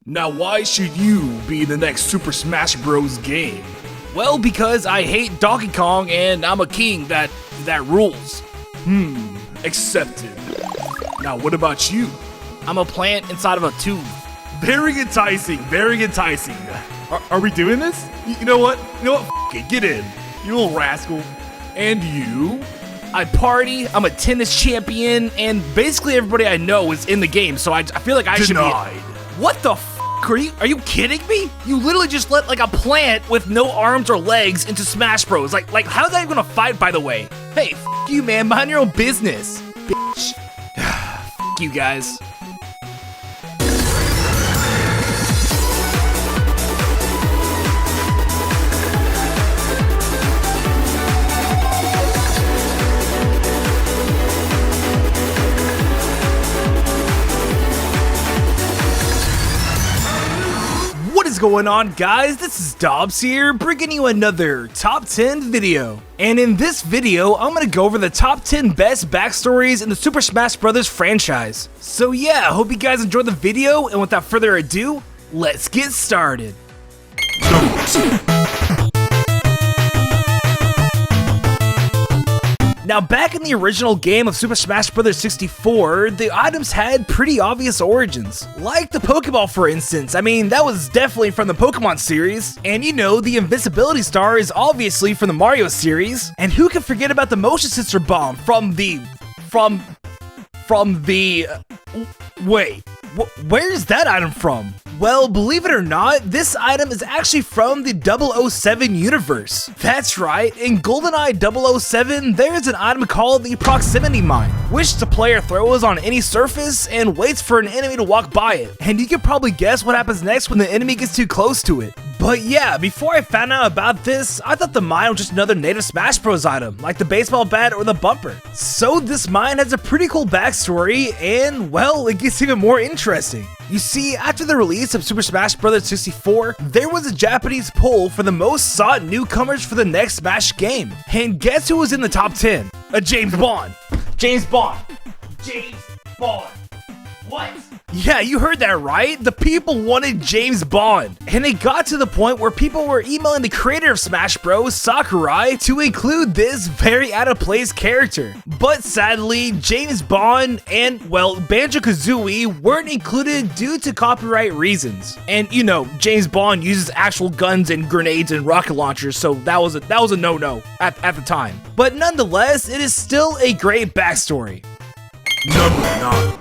Now why should you be in the next Super Smash Bros. Game? Well, because I hate Donkey Kong and I'm a king that rules. Accepted. Now what about you? I'm a plant inside of a tube. Very enticing, very enticing. Are we doing this? You know what? F it, get in, you little rascal. And you? I party, I'm a tennis champion, and basically everybody I know is in the game, so I feel like I should be... Denied. What the f***? Are you kidding me? You literally just let like a plant with no arms or legs into Smash Bros. Like how's that even gonna fight, by the way? Hey, f*** you, man, mind your own business, bitch. F*** you guys. What is going on, guys? This is Dobbs here, bringing you another top 10 video. And in this video, I'm gonna go over the top 10 best backstories in the Super Smash Bros. Franchise. So yeah, I hope you guys enjoyed the video, and without further ado, let's get started. Now, back in the original game of Super Smash Bros. 64, the items had pretty obvious origins. Like the Pokeball, for instance. I mean, that was definitely from the Pokemon series. And you know, the Invincibility Star is obviously from the Mario series. And who can forget about the Motion Sensor Bomb from the... Wait, where's that item from? Well, believe it or not, this item is actually from the 007 universe. That's right, in GoldenEye 007, there's an item called the Proximity Mine, which the player throws on any surface and waits for an enemy to walk by it. And you can probably guess what happens next when the enemy gets too close to it. But yeah, before I found out about this, I thought the mine was just another native Smash Bros. Item, like the baseball bat or the bumper. So this mine has a pretty cool backstory, and well, it gets even more interesting. You see, after the release of Super Smash Bros. 64, there was a Japanese poll for the most sought newcomers for the next Smash game. And guess who was in the top 10? James Bond. James Bond. James Bond. What? Yeah, you heard that right. The people wanted James Bond. And it got to the point where people were emailing the creator of Smash Bros, Sakurai, to include this very out of place character. But sadly, James Bond and, well, Banjo-Kazooie weren't included due to copyright reasons. And you know, James Bond uses actual guns and grenades and rocket launchers, so that was a no-no at the time. But nonetheless, it is still a great backstory. Number 9.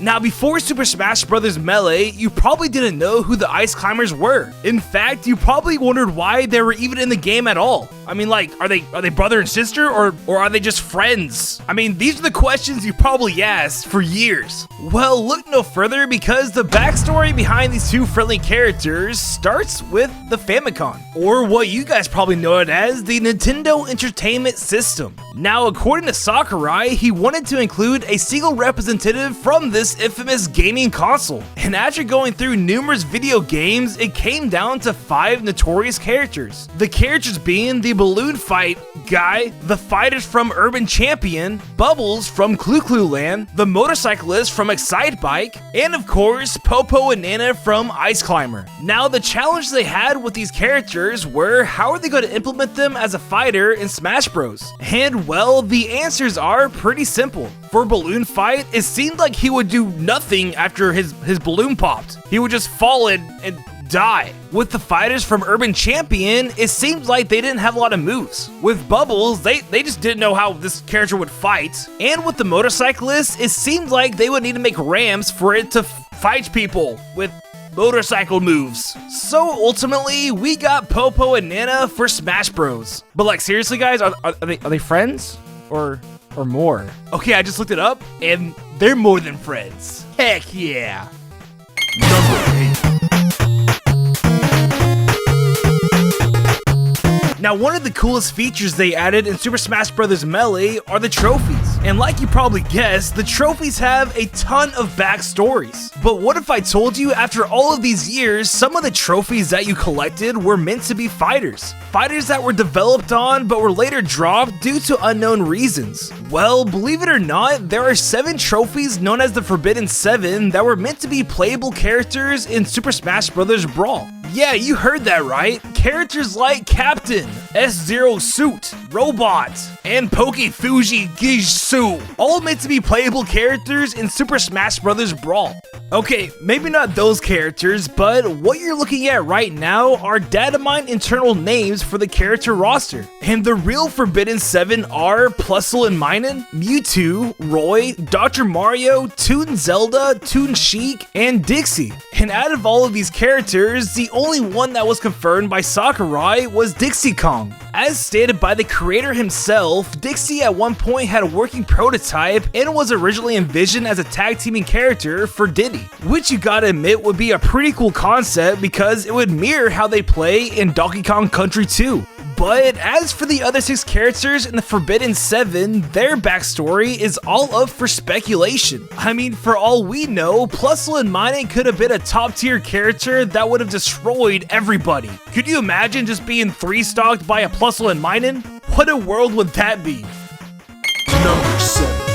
Now, before Super Smash Bros. Melee, you probably didn't know who the Ice Climbers were. In fact, you probably wondered why they were even in the game at all. I mean, like, are they brother and sister, or are they just friends? I mean, these are the questions you probably asked for years. Well, look no further, because the backstory behind these two friendly characters starts with the Famicom, or what you guys probably know it as, the Nintendo Entertainment System. Now, according to Sakurai, he wanted to include a single representative from this infamous gaming console. And after going through numerous video games, it came down to 5 notorious characters. The characters being the Balloon Fight guy, the fighters from Urban Champion, Bubbles from Clu Clu Land, the motorcyclist from Excite Bike, and of course, Popo and Nana from Ice Climber. Now, the challenge they had with these characters were, how are they going to implement them as a fighter in Smash Bros? And well, the answers are pretty simple. For Balloon Fight, it seemed like he would do nothing after his balloon popped. He would just fall and die. With the fighters from Urban Champion, it seems like they didn't have a lot of moves. With Bubbles, they just didn't know how this character would fight. And with the motorcyclist, it seemed like they would need to make ramps for it to fight people with motorcycle moves. So ultimately, we got Popo and Nana for Smash Bros. But like, seriously guys, are they friends? Or more? Okay, I just looked it up, and they're more than friends. Heck yeah. Number 8. Now, one of the coolest features they added in Super Smash Bros. Melee are the trophies. And like you probably guessed, the trophies have a ton of backstories. But what if I told you after all of these years, some of the trophies that you collected were meant to be fighters? Fighters that were developed on but were later dropped due to unknown reasons. Well, believe it or not, there are 7 trophies known as the Forbidden 7 that were meant to be playable characters in Super Smash Bros. Brawl. Yeah, you heard that right. Characters like Captain, S-Zero Suit, Robot, and Poke Fuji Gisu, all meant to be playable characters in Super Smash Bros. Brawl. Okay, maybe not those characters, but what you're looking at right now are data mine internal names for the character roster. And the real Forbidden 7 are Plusle and Minun, Mewtwo, Roy, Dr. Mario, Toon Zelda, Toon Sheik, and Dixie. And out of all of these characters, the only one that was confirmed by Sakurai was Dixie Kong. As stated by the creator himself, Dixie at one point had a working prototype and was originally envisioned as a tag teaming character for Diddy, which you gotta admit would be a pretty cool concept because it would mirror how they play in Donkey Kong Country 2. But as for the other 6 characters in the Forbidden 7, their backstory is all up for speculation. I mean, for all we know, Plusle and Minun could have been a top tier character that would have destroyed everybody. Could you imagine just being 3-stalked by a Plusle and Minun? What a world would that be? Number 7.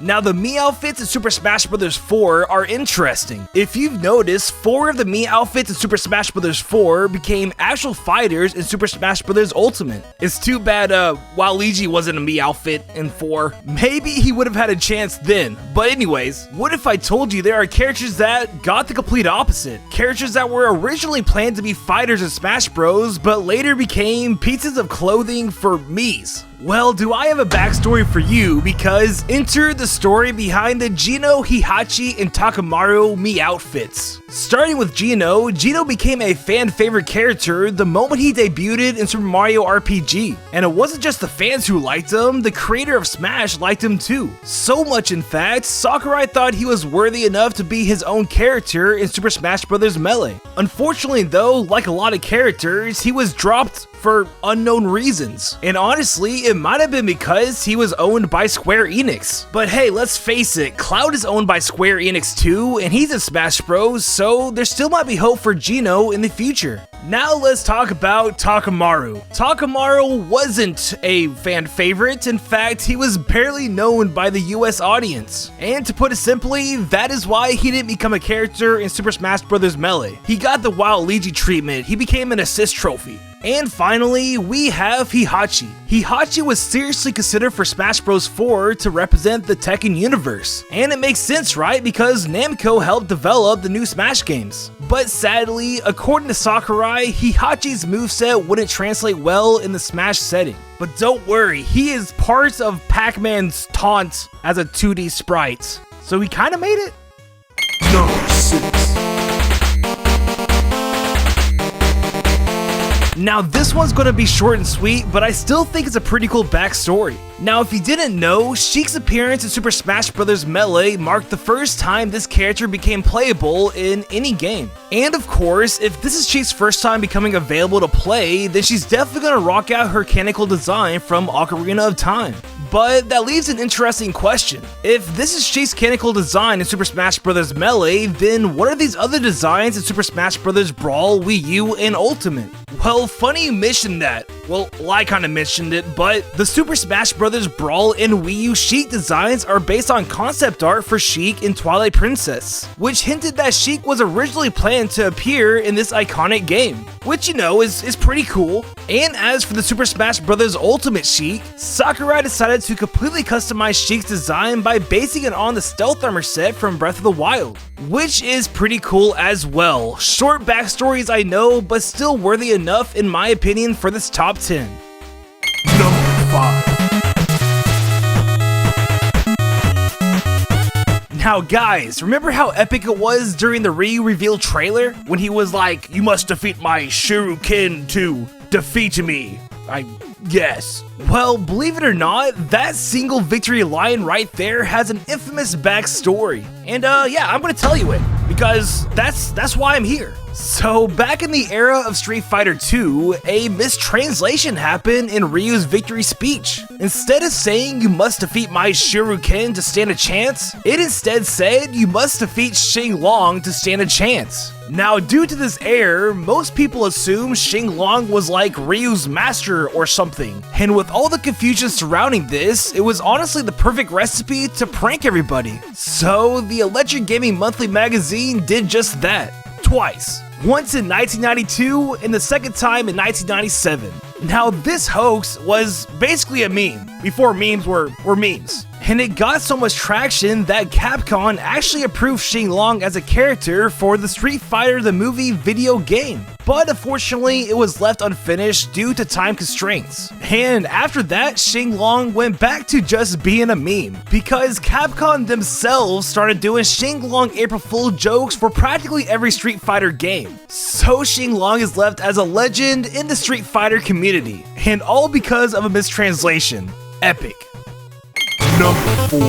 Now, the Mii outfits in Super Smash Bros. 4 are interesting. If you've noticed, 4 of the Mii outfits in Super Smash Bros. 4 became actual fighters in Super Smash Bros. Ultimate. It's too bad Waluigi wasn't a Mii outfit in 4. Maybe he would have had a chance then. But anyways, what if I told you there are characters that got the complete opposite? Characters that were originally planned to be fighters in Smash Bros. But later became pieces of clothing for Miis. Well, do I have a backstory for you, because enter the story behind the Geno, Heihachi, and Takamaru Mii outfits. Starting with Geno became a fan favorite character the moment he debuted in Super Mario RPG. And it wasn't just the fans who liked him, the creator of Smash liked him too. So much in fact, Sakurai thought he was worthy enough to be his own character in Super Smash Bros. Melee. Unfortunately though, like a lot of characters, he was dropped for unknown reasons. And honestly, it might have been because he was owned by Square Enix. But hey, let's face it, Cloud is owned by Square Enix too, and he's in Smash Bros, so there still might be hope for Geno in the future. Now let's talk about Takamaru. Takamaru wasn't a fan favorite. In fact, he was barely known by the US audience. And to put it simply, that is why he didn't become a character in Super Smash Bros. Melee. He got the Waluigi treatment. He became an assist trophy. And finally, we have Heihachi. Heihachi was seriously considered for Smash Bros. 4 to represent the Tekken universe. And it makes sense, right? Because Namco helped develop the new Smash games. But sadly, according to Sakurai, Heihachi's moveset wouldn't translate well in the Smash setting. But don't worry, he is part of Pac-Man's taunt as a 2D sprite. So he kinda made it. Number 6. Now this one's gonna be short and sweet, but I still think it's a pretty cool backstory. Now if you didn't know, Sheik's appearance in Super Smash Bros. Melee marked the first time this character became playable in any game. And of course, if this is Sheik's first time becoming available to play, then she's definitely gonna rock out her canonical design from Ocarina of Time. But that leaves an interesting question. If this is Sheik's canonical design in Super Smash Bros. Melee, then what are these other designs in Super Smash Bros. Brawl, Wii U, and Ultimate? Well, funny you mentioned that. Well, I kinda mentioned it, but the Super Smash Bros. Brawl and Wii U Sheik designs are based on concept art for Sheik in Twilight Princess, which hinted that Sheik was originally planned to appear in this iconic game, which you know is pretty cool. And as for the Super Smash Bros. Ultimate Sheik, Sakurai decided to completely customize Sheik's design by basing it on the Stealth Armor set from Breath of the Wild, which is pretty cool as well. Short backstories I know, but still worthy enough in my opinion for this top 10. Number 5. Now guys, remember how epic it was during the Ryu reveal trailer? When he was like, "You must defeat my Shuriken to defeat me." Yes. Well, believe it or not, that single victory line right there has an infamous backstory. And yeah, I'm gonna tell you it, because that's why I'm here. So back in the era of Street Fighter 2, a mistranslation happened in Ryu's victory speech. Instead of saying you must defeat my Shuriken to stand a chance, it instead said you must defeat Xing Long to stand a chance. Now, due to this error, most people assume Xing Long was like Ryu's master or something, and with all the confusion surrounding this, it was honestly the perfect recipe to prank everybody. So, the Electric Gaming Monthly magazine did just that. Twice. Once in 1992 and the second time in 1997. Now this hoax was basically a meme, before memes were memes. And it got so much traction that Capcom actually approved Xing Long as a character for the Street Fighter the movie video game. But unfortunately, it was left unfinished due to time constraints. And after that, Xing Long went back to just being a meme, because Capcom themselves started doing Xing Long April Fool jokes for practically every Street Fighter game. So Xing Long is left as a legend in the Street Fighter community, and all because of a mistranslation. Epic. Number 4.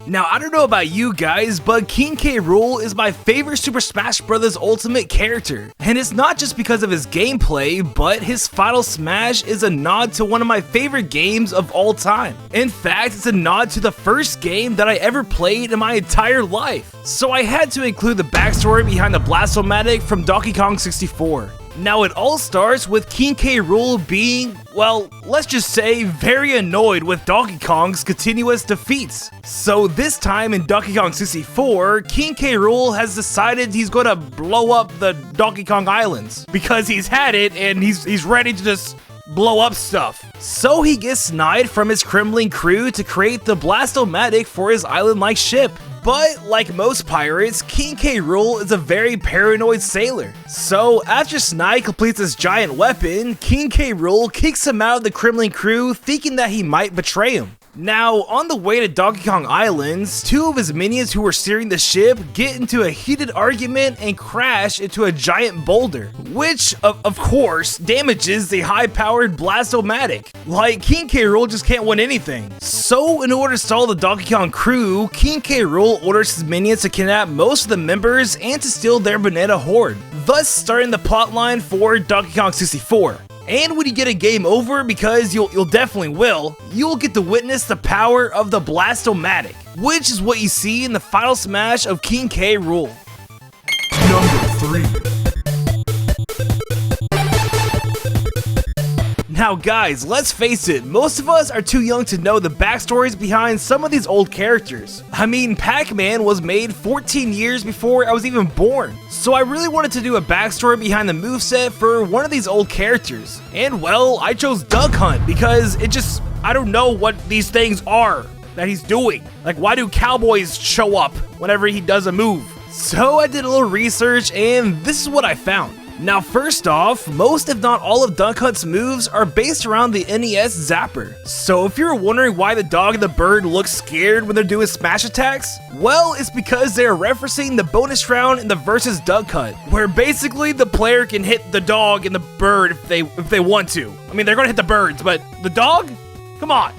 Now, I don't know about you guys, but King K. Rool is my favorite Super Smash Bros. Ultimate character. And it's not just because of his gameplay, but his Final Smash is a nod to one of my favorite games of all time. In fact, it's a nod to the first game that I ever played in my entire life. So I had to include the backstory behind the Blastomatic from Donkey Kong 64. Now, it all starts with King K. Rool being, well, let's just say, very annoyed with Donkey Kong's continuous defeats. So this time in Donkey Kong 64, King K. Rool has decided he's gonna blow up the Donkey Kong Islands, because he's had it and he's ready to just blow up stuff. So he gets sniped from his Kremlin crew to create the Blastomatic for his island-like ship. But like most pirates, King K. Rool is a very paranoid sailor. So after Snide completes his giant weapon, King K. Rool kicks him out of the Kremlin crew, thinking that he might betray him. Now, on the way to Donkey Kong Islands, two of his minions who were steering the ship get into a heated argument and crash into a giant boulder, which, of course, damages the high-powered Blastomatic. Like, King K. Rool just can't win anything. So, in order to stall the Donkey Kong crew, King K. Rool orders his minions to kidnap most of the members and to steal their banana horde, thus starting the plotline for Donkey Kong 64. And when you get a game over, because you'll definitely will, you'll get to witness the power of the Blastomatic, which is what you see in the Final Smash of King K. Rool. Number 3. Now guys, let's face it, most of us are too young to know the backstories behind some of these old characters. I mean, Pac-Man was made 14 years before I was even born, so I really wanted to do a backstory behind the moveset for one of these old characters. And well, I chose Duck Hunt because I don't know what these things are that he's doing. Like, why do cowboys show up whenever he does a move? So I did a little research and this is what I found. Now first off, most if not all of Duck Hunt's moves are based around the NES Zapper. So if you're wondering why the dog and the bird look scared when they're doing smash attacks, well, it's because they're referencing the bonus round in the Versus Duck Hunt, where basically the player can hit the dog and the bird if they want to. I mean, they're gonna hit the birds, but the dog? Come on.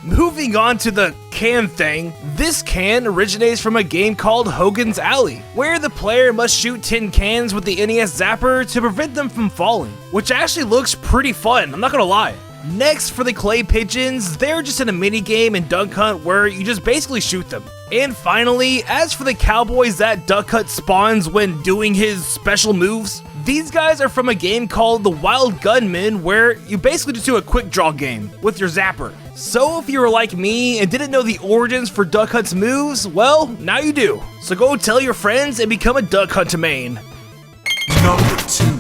Moving on to the can thing, this can originates from a game called Hogan's Alley, where the player must shoot tin cans with the NES Zapper to prevent them from falling, which actually looks pretty fun, I'm not gonna lie. Next, for the clay pigeons, they're just in a minigame in Duck Hunt where you just basically shoot them. And finally, as for the cowboys that Duck Hunt spawns when doing his special moves, these guys are from a game called The Wild Gunman, where you basically just do a quick draw game with your Zapper. So if you were like me and didn't know the origins for Duck Hunt's moves, well, now you do. So go tell your friends and become a Duck Hunter main. Number 2.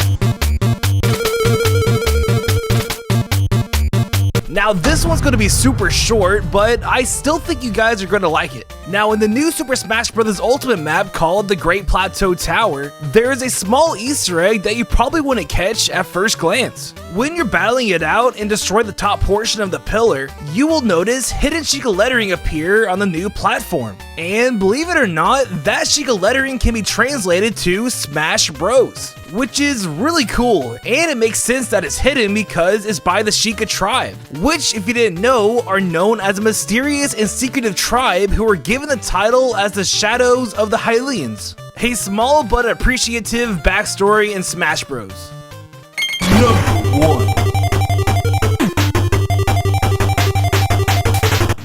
Now this one's going to be super short, but I still think you guys are going to like it. Now in the new Super Smash Bros. Ultimate map called the Great Plateau Tower, there is a small Easter egg that you probably wouldn't catch at first glance. When you're battling it out and destroy the top portion of the pillar, you will notice hidden Sheik lettering appear on the new platform. And believe it or not, that Sheik lettering can be translated to Smash Bros. which is really cool, and it makes sense that it's hidden because it's by the Sheik tribe, which, if you didn't know, are known as a mysterious and secretive tribe who were given the title as the Shadows of the Hylians. A small but appreciative backstory in Smash Bros. Number 1.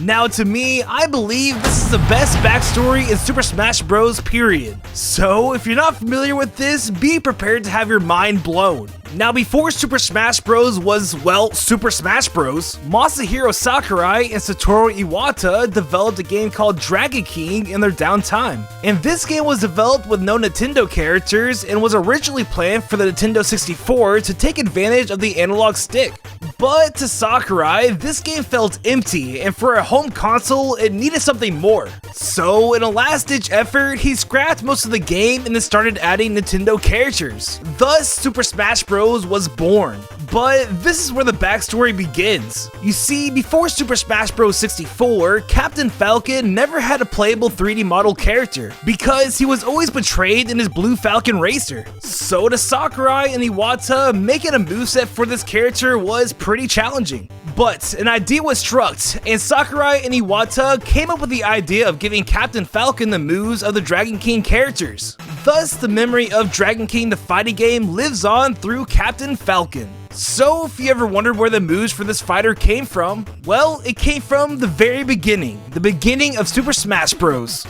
Now to me, I believe this is the best backstory in Super Smash Bros. Period. So if you're not familiar with this, be prepared to have your mind blown. Now before Super Smash Bros. Was, well, Super Smash Bros., Masahiro Sakurai and Satoru Iwata developed a game called Dragon King in their downtime. And this game was developed with no Nintendo characters and was originally planned for the Nintendo 64 to take advantage of the analog stick. But to Sakurai, this game felt empty, and for a home console, it needed something more. So in a last-ditch effort, he scrapped most of the game and then started adding Nintendo characters. Thus, Super Smash Bros. Was born. But this is where the backstory begins. You see, before Super Smash Bros. 64, Captain Falcon never had a playable 3D model character, because he was always betrayed in his Blue Falcon racer. So to Sakurai and Iwata, making a moveset for this character was pretty challenging. But an idea was struck, and Sakurai and Iwata came up with the idea of giving Captain Falcon the moves of the Dragon King characters. Thus, the memory of Dragon King the fighting game lives on through Captain Falcon. So if you ever wondered where the moves for this fighter came from, well, it came from the very beginning, the beginning of Super Smash Bros.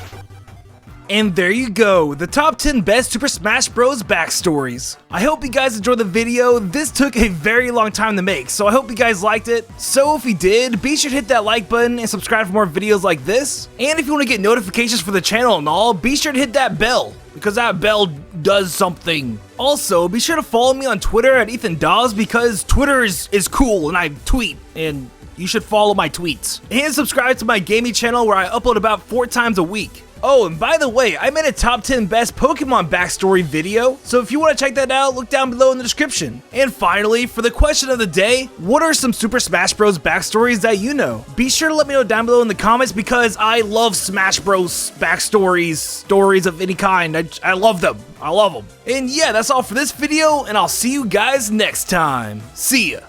And there you go, the top 10 best Super Smash Bros. Backstories. I hope you guys enjoyed the video. This took a very long time to make, so I hope you guys liked it. So if you did, be sure to hit that like button and subscribe for more videos like this. And if you want to get notifications for the channel and all, be sure to hit that bell, because that bell does something. Also, be sure to follow me on Twitter at Ethan Dawes, because Twitter is cool and I tweet, and you should follow my tweets. And subscribe to my gaming channel where I upload about 4 times a week. Oh, and by the way, I made a top 10 best Pokemon backstory video, so if you want to check that out, look down below in the description. And finally, for the question of the day, what are some Super Smash Bros. Backstories that you know? Be sure to let me know down below in the comments, because I love Smash Bros. Backstories, stories of any kind. I love them. I love them. And yeah, that's all for this video, and I'll see you guys next time. See ya.